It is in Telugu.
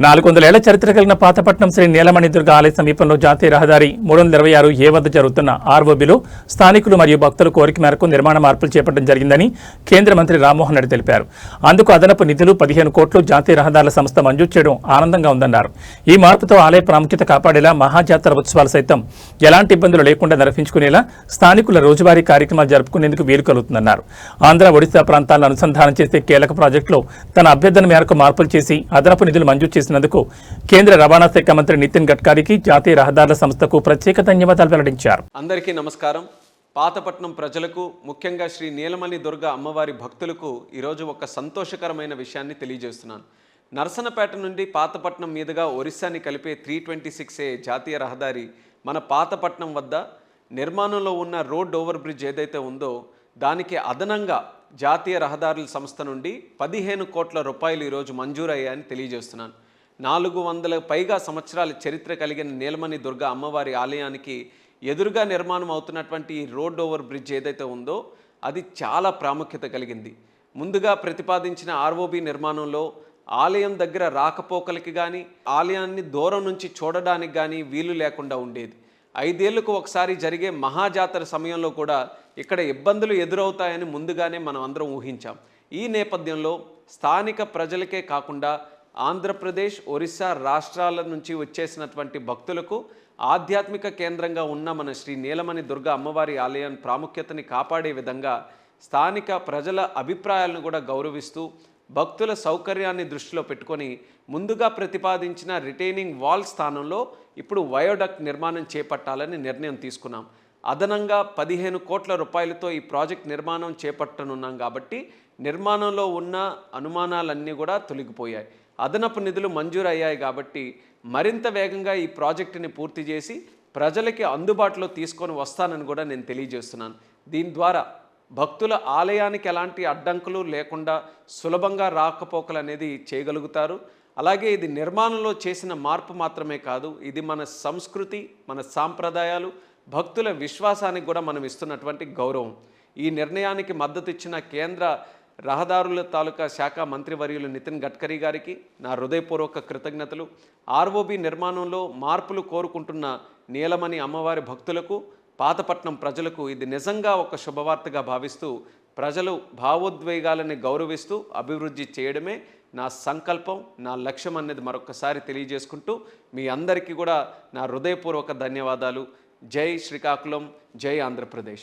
400 ఏళ్ల చరిత్ర కలిగిన పాతపట్నం శ్రీ నీలమణి దుర్గ ఆలయ సమీపంలో జాతీయ రహదారి 326 ఏ వద్ద జరుగుతున్న ఆర్ఓబిలో స్థానికులు మరియు భక్తుల కోరిక మేరకు నిర్మాణ మార్పులు చేపట్టడం జరిగిందని కేంద్ర మంత్రి రామ్మోహన్ రెడ్డి తెలిపారు. అందుకు అదనపు నిధులు 15 కోట్లు జాతీయ రహదారుల సంస్థ మంజూరు చేయడం ఆనందంగా ఉందన్నారు. ఈ మార్పుతో ఆలయ ప్రాముఖ్యత కాపాడేలా మహాజాతర ఉత్సవాలు సైతం ఎలాంటి ఇబ్బందులు లేకుండా నిర్వహించుకునేలా స్థానికుల రోజువారీ కార్యక్రమాలు జరుపుకునేందుకు వీలు కలుగుతుందన్నారు. ఆంధ్ర, ఒడిశా ప్రాంతాలను అనుసంధానం చేసే కీలక ప్రాజెక్టులో తన అభ్యర్థన మేరకు మార్పులు చేసి అదనపు నిధులు మంజూరు చేసినందుకు కేంద్ర రవాణా శాఖ మంత్రి నితిన్ గడ్కరీకి జాతీయ రహదారుల సంస్థకు ప్రత్యేక ధన్యవాదాలు వెల్లడించారు. అందరికీ నమస్కారం. పాతపట్నం ప్రజలకు, ముఖ్యంగా శ్రీ నీలమణి దుర్గ అమ్మవారి భక్తులకు ఈరోజు ఒక సంతోషకరమైన విషయాన్ని తెలియజేస్తున్నాను. నరసనపేట నుండి పాతపట్నం మీదుగా ఒరిస్సాని కలిపే 326A జాతీయ రహదారి మన పాతపట్నం వద్ద నిర్మాణంలో ఉన్న రోడ్ ఓవర్ బ్రిడ్జ్ ఏదైతే ఉందో దానికి అదనంగా జాతీయ రహదారుల సంస్థ నుండి 15 కోట్ల రూపాయలు ఈరోజు మంజూరయ్యాయని తెలియజేస్తున్నాను. 400 పైగా సంవత్సరాల చరిత్ర కలిగిన నీలమణి దుర్గ అమ్మవారి ఆలయానికి ఎదురుగా నిర్మాణం అవుతున్నటువంటి ఈ రోడ్ ఓవర్ బ్రిడ్జ్ ఏదైతే ఉందో అది చాలా ప్రాముఖ్యత కలిగింది. ముందుగా ప్రతిపాదించిన ఆర్ఓబి నిర్మాణంలో ఆలయం దగ్గర రాకపోకలకి కానీ ఆలయాన్ని దూరం నుంచి చూడడానికి కానీ వీలు లేకుండా ఉండేది. 5 ఏళ్లకు ఒకసారి జరిగే మహాజాతర సమయంలో కూడా ఇక్కడ ఇబ్బందులు ఎదురవుతాయని ముందుగానే మనం అందరం ఊహించాం. ఈ నేపథ్యంలో స్థానిక ప్రజలకే కాకుండా ఆంధ్రప్రదేశ్, ఒరిస్సా రాష్ట్రాల నుంచి వచ్చేసినటువంటి భక్తులకు ఆధ్యాత్మిక కేంద్రంగా ఉన్న మన శ్రీ నీలమణి దుర్గ అమ్మవారి ఆలయం ప్రాముఖ్యతని కాపాడే విధంగా స్థానిక ప్రజల అభిప్రాయాలను కూడా గౌరవిస్తూ భక్తుల సౌకర్యాన్ని దృష్టిలో పెట్టుకొని ముందుగా ప్రతిపాదించిన రిటైనింగ్ వాల్ స్థానంలో ఇప్పుడు వయోడక్ట్ నిర్మాణం చేపట్టాలని నిర్ణయం తీసుకున్నాం. అదనంగా 15 కోట్ల రూపాయలతో ఈ ప్రాజెక్ట్ నిర్మాణం చేపట్టనున్నాం కాబట్టి నిర్మాణంలో ఉన్న అనుమానాలన్నీ కూడా తొలగిపోయాయి. అదనపు నిధులు మంజూరు అయ్యాయి కాబట్టి మరింత వేగంగా ఈ ప్రాజెక్టుని పూర్తి చేసి ప్రజలకి అందుబాటులో తీసుకొని వస్తానని కూడా నేను తెలియజేస్తున్నాను. దీని ద్వారా భక్తుల ఆలయానికి ఎలాంటి అడ్డంకులు లేకుండా సులభంగా రాకపోకలు అనేది చేయగలుగుతారు. అలాగే ఇది నిర్మాణంలో చేసిన మార్పు మాత్రమే కాదు, ఇది మన సంస్కృతి, మన సాంప్రదాయాలు, భక్తుల విశ్వాసానికి కూడా మనం ఇస్తున్నటువంటి గౌరవం. ఈ నిర్ణయానికి మద్దతు ఇచ్చిన కేంద్ర రహదారుల తాలూకా శాఖ మంత్రివర్యులు నితిన్ గడ్కరీ గారికి నా హృదయపూర్వక కృతజ్ఞతలు. ఆర్ఓబి నిర్మాణంలో మార్పులు కోరుకుంటున్న నీలమణి అమ్మవారి భక్తులకు, పాతపట్నం ప్రజలకు ఇది నిజంగా ఒక శుభవార్తగా భావిస్తూ ప్రజలు భావోద్వేగాలని గౌరవిస్తూ అభివృద్ధి చేయడమే నా సంకల్పం, నా లక్ష్యం అనేది మరొకసారి తెలియజేసుకుంటూ మీ అందరికీ కూడా నా హృదయపూర్వక ధన్యవాదాలు. జై శ్రీకాకుళం, జై ఆంధ్రప్రదేశ్.